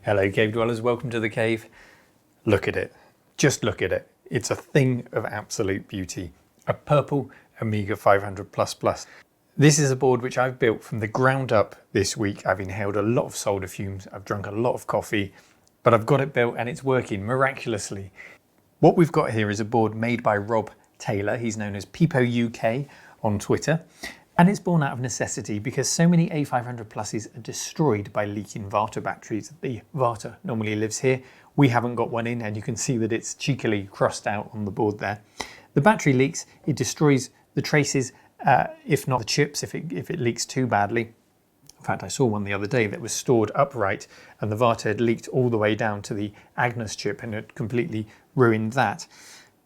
Hello cave dwellers, welcome to the cave. Look at it, just look at it. It's a thing of absolute beauty. A purple Amiga 500++. This is a board which I've built from the ground up this week. I've inhaled a lot of solder fumes, I've drunk a lot of coffee, but I've got it built and it's working miraculously. What we've got here is a board made by Rob Taylor. He's known as Pt2 on Twitter. And it's born out of necessity because so many A500 Pluses are destroyed by leaking Varta batteries. The Varta normally lives here. We haven't got one in, and you can see that it's cheekily crossed out on the board there. The battery leaks, it destroys the traces, if not the chips, if it leaks too badly. In fact, I saw one the other day that was stored upright and the Varta had leaked all the way down to the Agnes chip and it completely ruined that.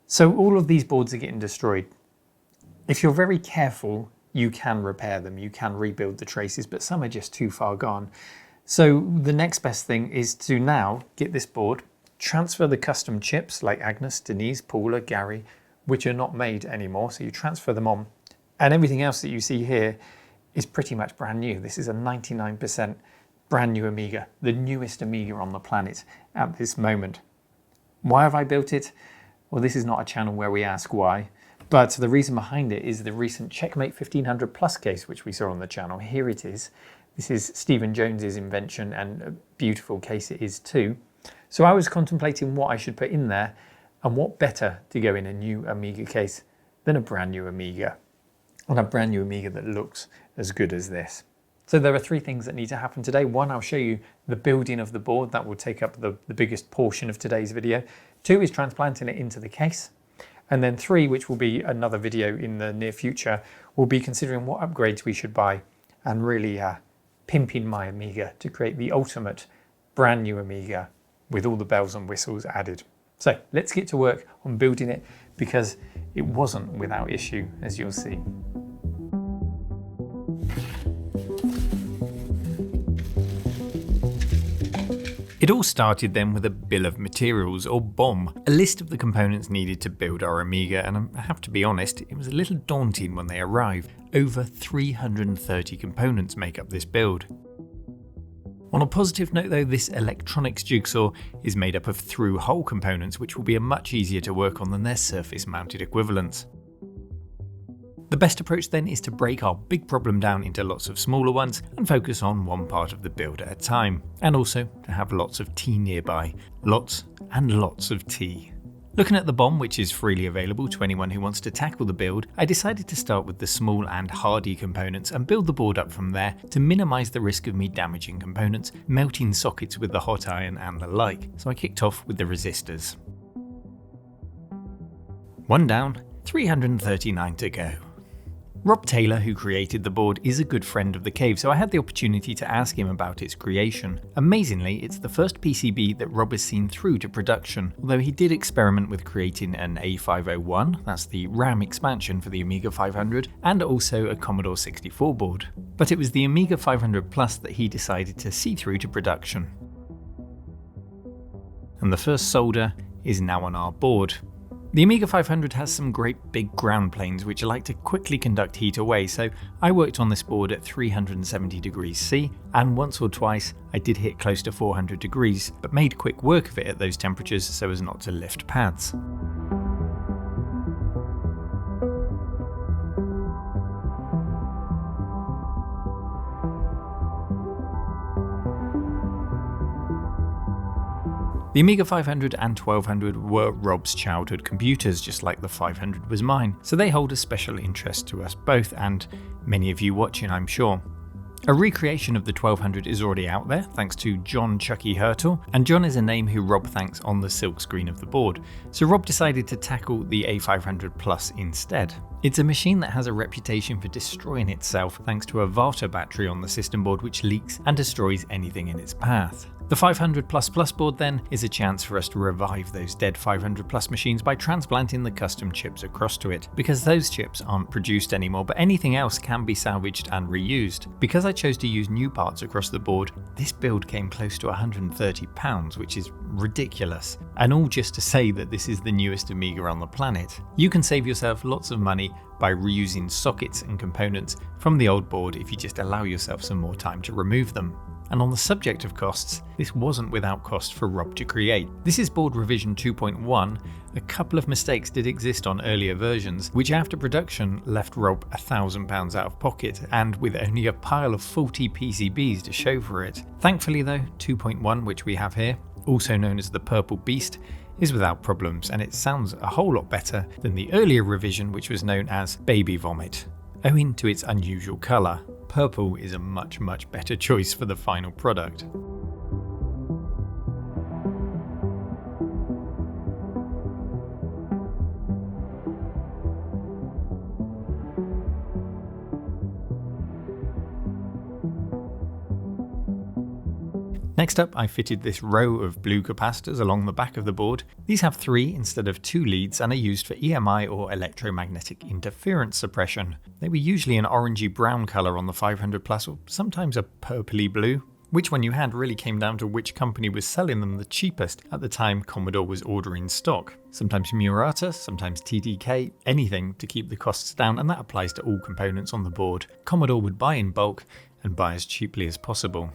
So all of these boards are getting destroyed. If you're very careful, you can repair them, you can rebuild the traces, but some are just too far gone. So the next best thing is to now get this board, transfer the custom chips like Agnes, Denise, Paula, Gary, which are not made anymore, so you transfer them on. And everything else that you see here is pretty much brand new. This is a 99% brand new Amiga, the newest Amiga on the planet at this moment. Why have I built it? Well, this is not a channel where we ask why. But the reason behind it is the recent Checkmate 1500 Plus case, which we saw on the channel. Here it is. This is Stephen Jones's invention, and a beautiful case it is too. So I was contemplating what I should put in there, and what better to go in a new Amiga case than a brand new Amiga. And a brand new Amiga that looks as good as this. So there are three things that need to happen today. One, I'll show you the building of the board. That will take up the biggest portion of today's video. Two is transplanting it into the case. And then three, which will be another video in the near future, will be considering what upgrades we should buy and really pimping my Amiga to create the ultimate brand new Amiga with all the bells and whistles added. So let's get to work on building it, because it wasn't without issue, as you'll see. It all started then with a bill of materials, or BOM, a list of the components needed to build our Amiga, and I have to be honest, it was a little daunting when they arrived. Over 330 components make up this build. On a positive note though, this electronics jigsaw is made up of through-hole components, which will be much easier to work on than their surface-mounted equivalents. The best approach then is to break our big problem down into lots of smaller ones and focus on one part of the build at a time, and also to have lots of tea nearby. Lots and lots of tea. Looking at the BOM, which is freely available to anyone who wants to tackle the build, I decided to start with the small and hardy components and build the board up from there to minimise the risk of me damaging components, melting sockets with the hot iron and the like. So I kicked off with the resistors. One down, 339 to go. Rob Taylor, who created the board, is a good friend of the cave, so I had the opportunity to ask him about its creation. Amazingly, it's the first PCB that Rob has seen through to production, although he did experiment with creating an A501, that's the RAM expansion for the Amiga 500, and also a Commodore 64 board. But it was the Amiga 500 Plus that he decided to see through to production. And the first solder is now on our board. The Amiga 500 has some great big ground planes which like to quickly conduct heat away, so I worked on this board at 370 degrees C, and once or twice I did hit close to 400 degrees, but made quick work of it at those temperatures so as not to lift pads. The Amiga 500 and 1200 were Rob's childhood computers, just like the 500 was mine, so they hold a special interest to us both, and many of you watching, I'm sure. A recreation of the 1200 is already out there, thanks to John Chucky Hurtle, and John is a name who Rob thanks on the silk screen of the board, so Rob decided to tackle the A500 Plus instead. It's a machine that has a reputation for destroying itself thanks to a Varta battery on the system board which leaks and destroys anything in its path. The 500++ board then is a chance for us to revive those dead 500+ machines by transplanting the custom chips across to it, because those chips aren't produced anymore, but anything else can be salvaged and reused. Because I chose to use new parts across the board, this build came close to £130, which is ridiculous. And all just to say that this is the newest Amiga on the planet. You can save yourself lots of money by reusing sockets and components from the old board if you just allow yourself some more time to remove them. And on the subject of costs, this wasn't without cost for Rob to create. This is board revision 2.1. A couple of mistakes did exist on earlier versions, which after production left Rob £1,000 out of pocket, and with only a pile of faulty PCBs to show for it. Thankfully though, 2.1, which we have here, also known as the Purple Beast, is without problems, and it sounds a whole lot better than the earlier revision, which was known as Baby Vomit. Owing to its unusual colour, purple is a much better choice for the final product. Next up, I fitted this row of blue capacitors along the back of the board. These have 3 instead of 2 leads and are used for EMI or electromagnetic interference suppression. They were usually an orangey brown colour on the 500+, or sometimes a purpley blue. Which one you had really came down to which company was selling them the cheapest at the time Commodore was ordering stock. Sometimes Murata, sometimes TDK, anything to keep the costs down, and that applies to all components on the board. Commodore would buy in bulk and buy as cheaply as possible.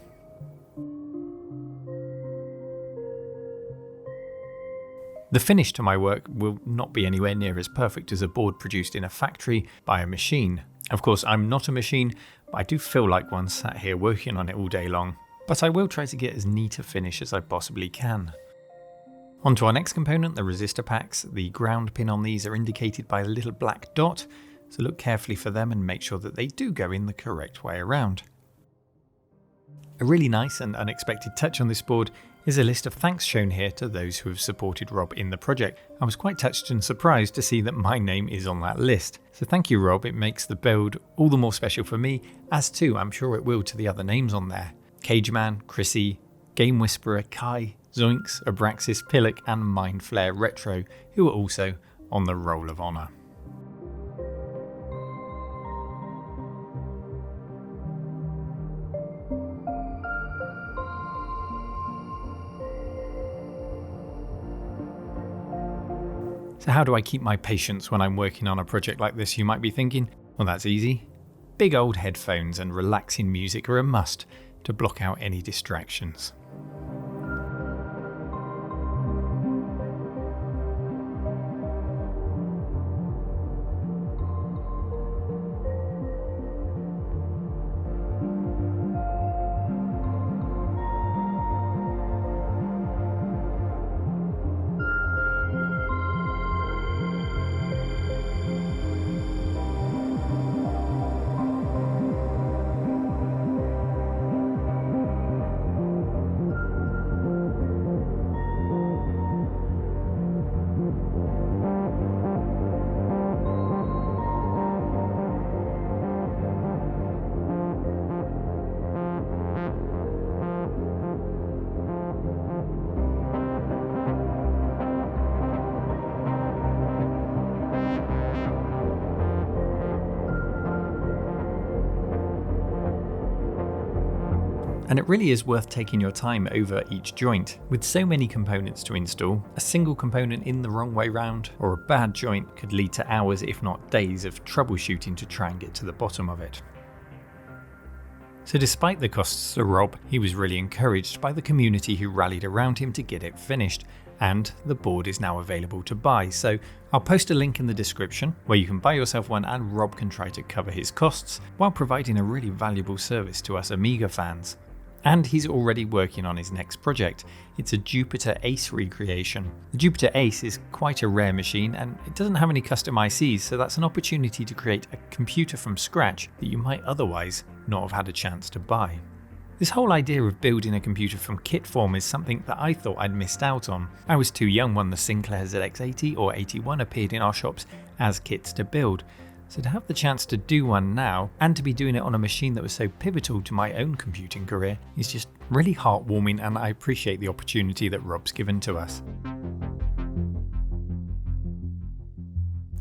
The finish to my work will not be anywhere near as perfect as a board produced in a factory by a machine. Of course, I'm not a machine, but I do feel like one sat here working on it all day long. But I will try to get as neat a finish as I possibly can. On to our next component, the resistor packs. The ground pin on these are indicated by a little black dot, so look carefully for them and make sure that they do go in the correct way around. A really nice and unexpected touch on this board is a list of thanks shown here to those who have supported Rob in the project. I was quite touched and surprised to see that my name is on that list. So thank you, Rob, it makes the build all the more special for me, as too I'm sure it will to the other names on there. Cageman, Chrissy, Game Whisperer, Kai, Zoinks, Abraxas, Pillock and Mindflare Retro, who are also on the Roll of Honour. So how do I keep my patience when I'm working on a project like this, you might be thinking? Well, that's easy. Big old headphones and relaxing music are a must to block out any distractions. And it really is worth taking your time over each joint. With so many components to install, a single component in the wrong way round or a bad joint could lead to hours if not days of troubleshooting to try and get to the bottom of it. So despite the costs to Rob, he was really encouraged by the community who rallied around him to get it finished, and the board is now available to buy. So I'll post a link in the description where you can buy yourself one and Rob can try to cover his costs while providing a really valuable service to us Amiga fans. And he's already working on his next project. It's a Jupiter Ace recreation. The Jupiter Ace is quite a rare machine and it doesn't have any custom ICs, so that's an opportunity to create a computer from scratch that you might otherwise not have had a chance to buy. This whole idea of building a computer from kit form is something that I thought I'd missed out on. I was too young when the Sinclair ZX80 or 81 appeared in our shops as kits to build. So to have the chance to do one now, and to be doing it on a machine that was so pivotal to my own computing career, is just really heartwarming, and I appreciate the opportunity that Rob's given to us.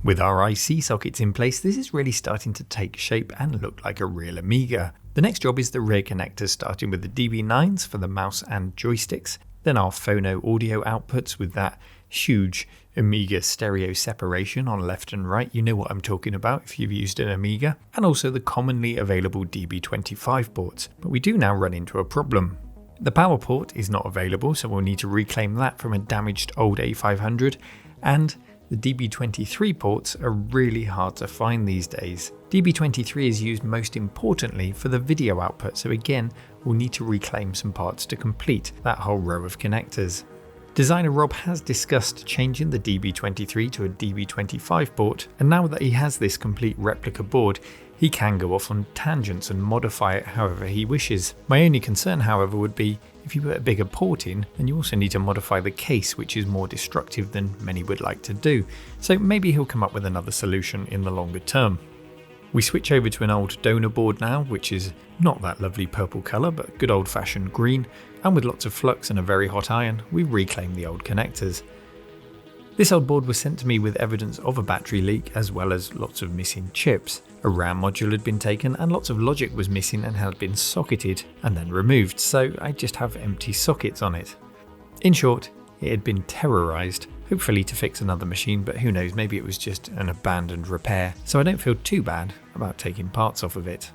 With our IC sockets in place, this is really starting to take shape and look like a real Amiga. The next job is the rear connectors, starting with the DB9s for the mouse and joysticks, then our phono audio outputs with that huge Amiga stereo separation on left and right. You know what I'm talking about if you've used an Amiga. And also the commonly available DB25 ports. But we do now run into a problem. The power port is not available, so we'll need to reclaim that from a damaged old A500, and the DB23 ports are really hard to find these days. DB23 is used most importantly for the video output, so again we'll need to reclaim some parts to complete that whole row of connectors. Designer Rob has discussed changing the DB23 to a DB25 port, and now that he has this complete replica board, he can go off on tangents and modify it however he wishes. My only concern, however, would be if you put a bigger port in, then you also need to modify the case, which is more destructive than many would like to do. So maybe he'll come up with another solution in the longer term. We switch over to an old donor board now, which is not that lovely purple colour, but good old-fashioned green, and with lots of flux and a very hot iron, we reclaim the old connectors. This old board was sent to me with evidence of a battery leak, as well as lots of missing chips. A RAM module had been taken, and lots of logic was missing and had been socketed and then removed, so I just have empty sockets on it. In short, it had been terrorised, hopefully to fix another machine, but who knows, maybe it was just an abandoned repair, so I don't feel too bad about taking parts off of it.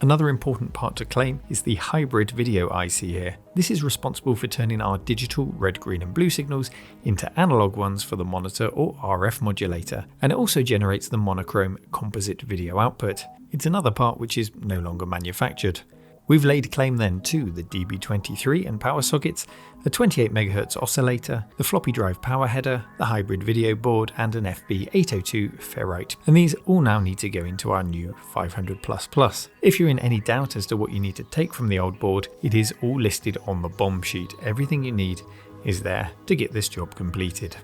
Another important part to claim is the hybrid video IC here. This is responsible for turning our digital red, green and blue signals into analog ones for the monitor or RF modulator, and it also generates the monochrome composite video output. It's another part which is no longer manufactured. We've laid claim then to the DB23 and power sockets, a 28 MHz oscillator, the floppy drive power header, the hybrid video board and an FB802 ferrite, and these all now need to go into our new 500++. If you're in any doubt as to what you need to take from the old board, it is all listed on the BOM sheet. Everything you need is there to get this job completed.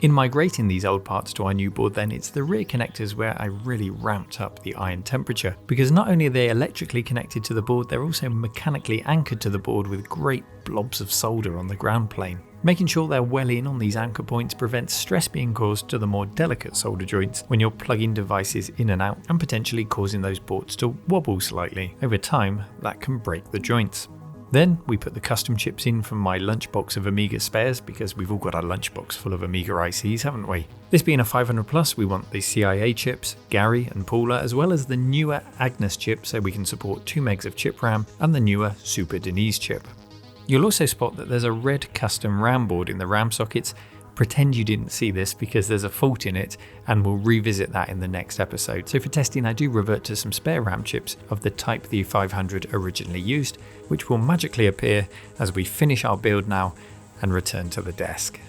In migrating these old parts to our new board then, it's the rear connectors where I really ramped up the iron temperature, because not only are they electrically connected to the board, they're also mechanically anchored to the board with great blobs of solder on the ground plane. Making sure they're well in on these anchor points prevents stress being caused to the more delicate solder joints when you're plugging devices in and out, and potentially causing those ports to wobble slightly. Over time, that can break the joints. Then we put the custom chips in from my lunchbox of Amiga spares, because we've all got our lunchbox full of Amiga ICs, haven't we? This being a 500+, we want the CIA chips, Gary and Paula, as well as the newer Agnes chip so we can support 2 megs of chip RAM, and the newer Super Denise chip. You'll also spot that there's a red custom RAM board in the RAM sockets. Pretend you didn't see this because there's a fault in it, and we'll revisit that in the next episode. So for testing, I do revert to some spare RAM chips of the type the 500 originally used, which will magically appear as we finish our build now and return to the desk.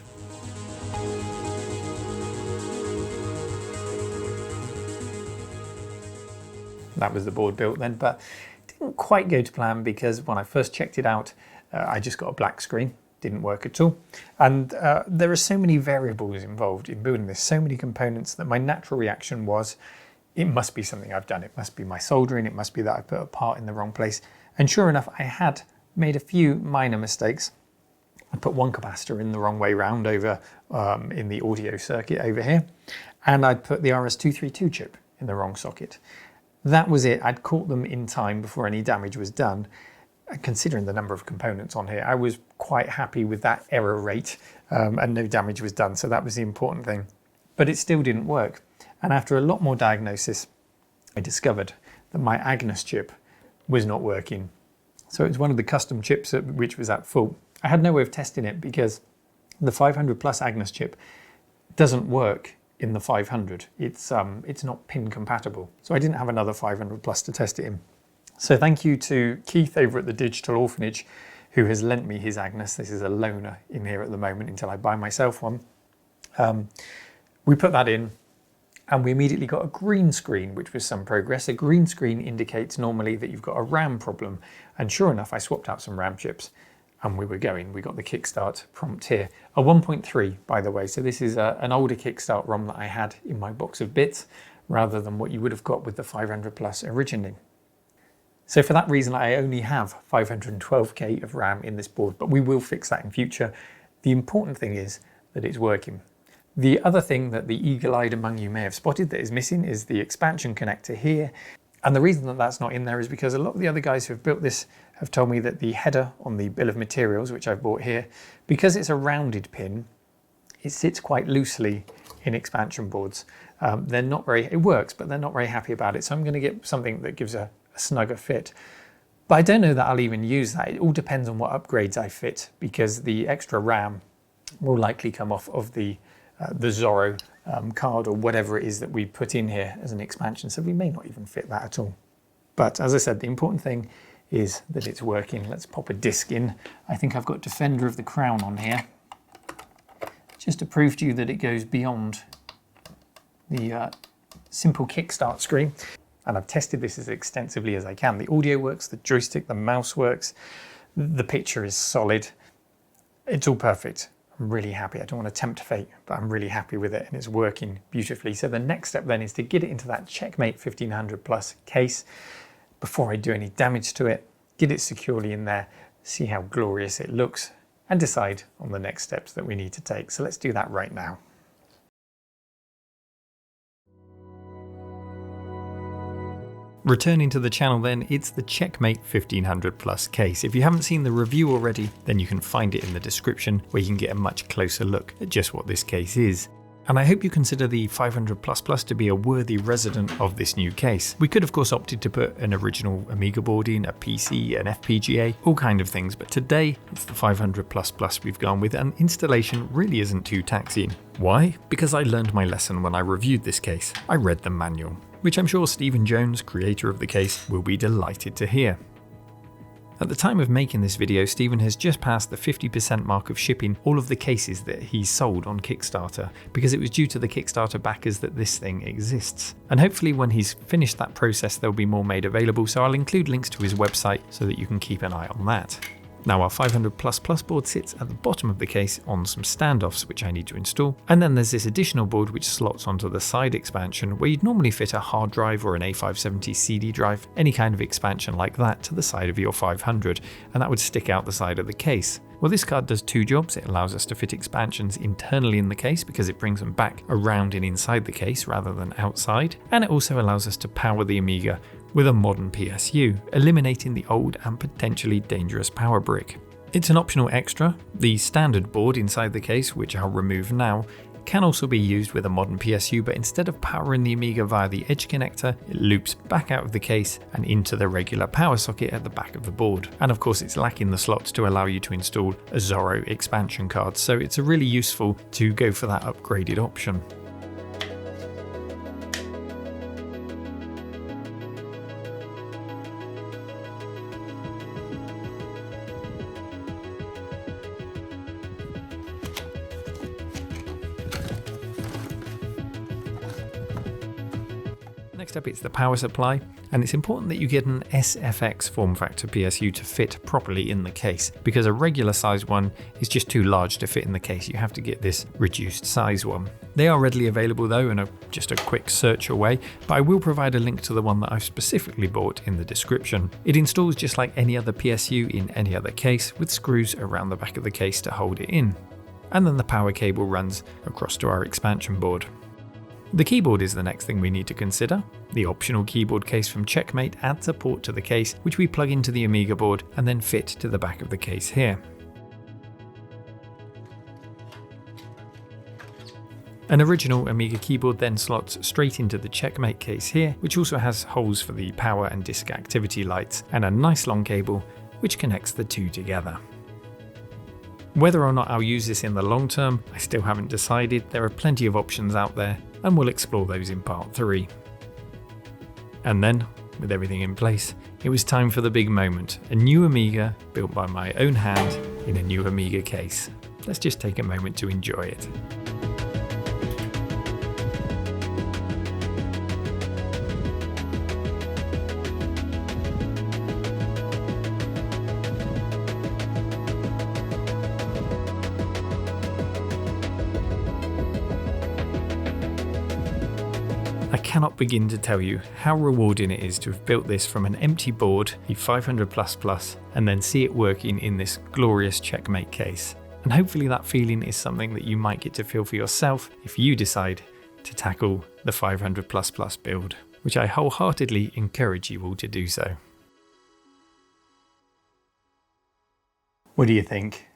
That was the board built then, but it didn't quite go to plan, because when I first checked it out, I just got a black screen. Didn't work at all, and there are so many variables involved in building this, so many components, that my natural reaction was it must be something I've done. It must be my soldering, it must be that I put a part in the wrong place. And sure enough, I had made a few minor mistakes. I put one capacitor in the wrong way round over in the audio circuit over here, and I'd put the RS232 chip in the wrong socket. That was it. I'd caught them in time before any damage was done. Considering the number of components on here, I was quite happy with that error rate, and no damage was done, so that was the important thing. But it still didn't work, and after a lot more diagnosis, I discovered that my Agnes chip was not working. So it was one of the custom chips which was at fault. I had no way of testing it because the 500+ Agnes chip doesn't work in the 500. It's not pin compatible, so I didn't have another 500+ to test it in. So thank you to Keith over at the Digital Orphanage, who has lent me his Agnes. This is a loaner in here at the moment until I buy myself one. We put that in, and we immediately got a green screen, which was some progress. A green screen indicates normally that you've got a RAM problem, and sure enough, I swapped out some RAM chips and we were going. We got the Kickstart prompt here. A 1.3, by the way, so this is an older Kickstart ROM that I had in my box of bits, rather than what you would have got with the 500 Plus originally. So for that reason, I only have 512K of RAM in this board, but we will fix that in future. The important thing is that it's working. The other thing that the eagle-eyed among you may have spotted that is missing is the expansion connector here. And the reason that that's not in there is because a lot of the other guys who have built this have told me that the header on the bill of materials, which I've bought here, because it's a rounded pin, it sits quite loosely in expansion boards. It works, but they're not very happy about it. So I'm going to get something that gives a snugger fit. But I don't know that I'll even use that. It all depends on what upgrades I fit, because the extra RAM will likely come off of the Zorro card or whatever it is that we put in here as an expansion. So we may not even fit that at all. But as I said, the important thing is that it's working. Let's pop a disc in. I think I've got Defender of the Crown on here, just to prove to you that it goes beyond the simple kickstart screen. And I've tested this as extensively as I can. The audio works, the joystick, the mouse works, the picture is solid. It's all perfect. I'm really happy. I don't want to tempt fate, but I'm really happy with it and it's working beautifully. So the next step then is to get it into that Checkmate 1500 Plus case before I do any damage to it, get it securely in there, see how glorious it looks, and decide on the next steps that we need to take. So let's do that right now. Returning to the channel then, it's the Checkmate 1500 Plus case. If you haven't seen the review already, then you can find it in the description where you can get a much closer look at just what this case is. And I hope you consider the 500 Plus Plus to be a worthy resident of this new case. We could of course opted to put an original Amiga board in, a PC, an FPGA, all kind of things, but today it's the 500 Plus Plus we've gone with, and installation really isn't too taxing. Why? Because I learned my lesson when I reviewed this case. I read the manual, which I'm sure Stephen Jones, creator of the case, will be delighted to hear. At the time of making this video, Stephen has just passed the 50% mark of shipping all of the cases that he's sold on Kickstarter, because it was due to the Kickstarter backers that this thing exists. And hopefully when he's finished that process, there'll be more made available, so I'll include links to his website so that you can keep an eye on that. Now our 500 Plus board sits at the bottom of the case on some standoffs which I need to install, and then there's this additional board which slots onto the side expansion where you'd normally fit a hard drive or an A570 CD drive, any kind of expansion like that, to the side of your 500, and that would stick out the side of the case. Well, this card does two jobs. It allows us to fit expansions internally in the case because it brings them back around and inside the case rather than outside, and it also allows us to power the Amiga with a modern PSU, eliminating the old and potentially dangerous power brick. It's an optional extra. The standard board inside the case, which I'll remove now, can also be used with a modern PSU, but instead of powering the Amiga via the edge connector, it loops back out of the case and into the regular power socket at the back of the board. And of course it's lacking the slots to allow you to install a Zorro expansion card, so it's really useful to go for that upgraded option. Next up, it's the power supply, and it's important that you get an SFX form factor PSU to fit properly in the case, because a regular size one is just too large to fit in the case. You have to get this reduced size one. They are readily available though, and just a quick search away, but I will provide a link to the one that I've specifically bought in the description. It installs just like any other PSU in any other case, with screws around the back of the case to hold it in. And then the power cable runs across to our expansion board. The keyboard is the next thing we need to consider. The optional keyboard case from Checkmate adds a port to the case, which we plug into the Amiga board and then fit to the back of the case here. An original Amiga keyboard then slots straight into the Checkmate case here, which also has holes for the power and disk activity lights, and a nice long cable which connects the two together. Whether or not I'll use this in the long term, I still haven't decided. There are plenty of options out there, and we'll explore those in part 3. And then, with everything in place, it was time for the big moment, a new Amiga built by my own hand in a new Amiga case. Let's just take a moment to enjoy it. I cannot begin to tell you how rewarding it is to have built this from an empty board, the 500++, and then see it working in this glorious Checkmate case. And hopefully that feeling is something that you might get to feel for yourself if you decide to tackle the 500++ build, which I wholeheartedly encourage you all to do so. What do you think?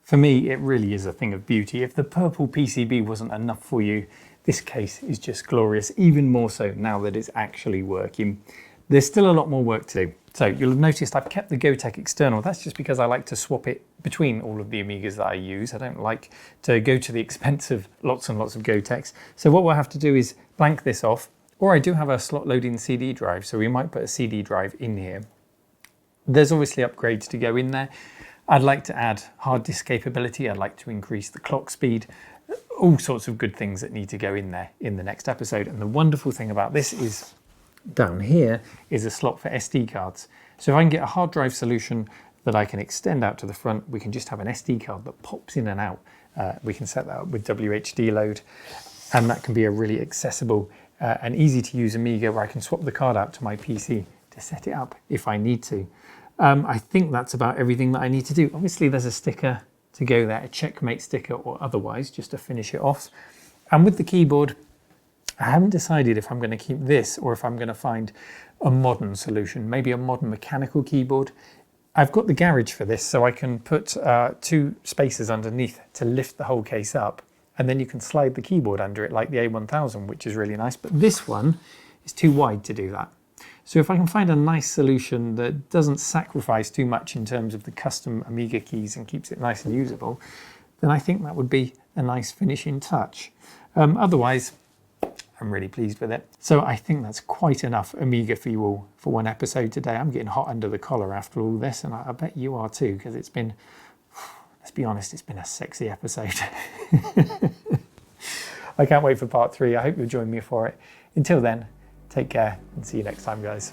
For me, it really is a thing of beauty. If the purple PCB wasn't enough for you, this case is just glorious, even more so now that it's actually working. There's still a lot more work to do. So you'll have noticed I've kept the Gotek external. That's just because I like to swap it between all of the Amigas that I use. I don't like to go to the expense of lots and lots of Goteks. So what we'll have to do is blank this off, or I do have a slot loading CD drive, so we might put a CD drive in here. There's obviously upgrades to go in there. I'd like to add hard disk capability. I'd like to increase the clock speed. All sorts of good things that need to go in there in the next episode. And the wonderful thing about this is down here is a slot for SD cards. So if I can get a hard drive solution that I can extend out to the front, we can just have an SD card that pops in and out. We can set that up with WHD load, and that can be a really accessible and easy to use Amiga where I can swap the card out to my PC to set it up if I need to. I think that's about everything that I need to do. Obviously there's a sticker to go there, a Checkmate sticker or otherwise, just to finish it off. And with the keyboard, I haven't decided if I'm going to keep this or if I'm going to find a modern solution, maybe a modern mechanical keyboard. I've got the garage for this, so I can put 2 spacers underneath to lift the whole case up, and then you can slide the keyboard under it like the A1000, which is really nice. But this one is too wide to do that. So if I can find a nice solution that doesn't sacrifice too much in terms of the custom Amiga keys and keeps it nice and usable, then I think that would be a nice finishing touch. Otherwise, I'm really pleased with it. So I think that's quite enough Amiga for you all for one episode today. I'm getting hot under the collar after all this, and I bet you are too, because it's been, let's be honest, it's been a sexy episode. I can't wait for part 3. I hope you'll join me for it. Until then, take care and see you next time, guys.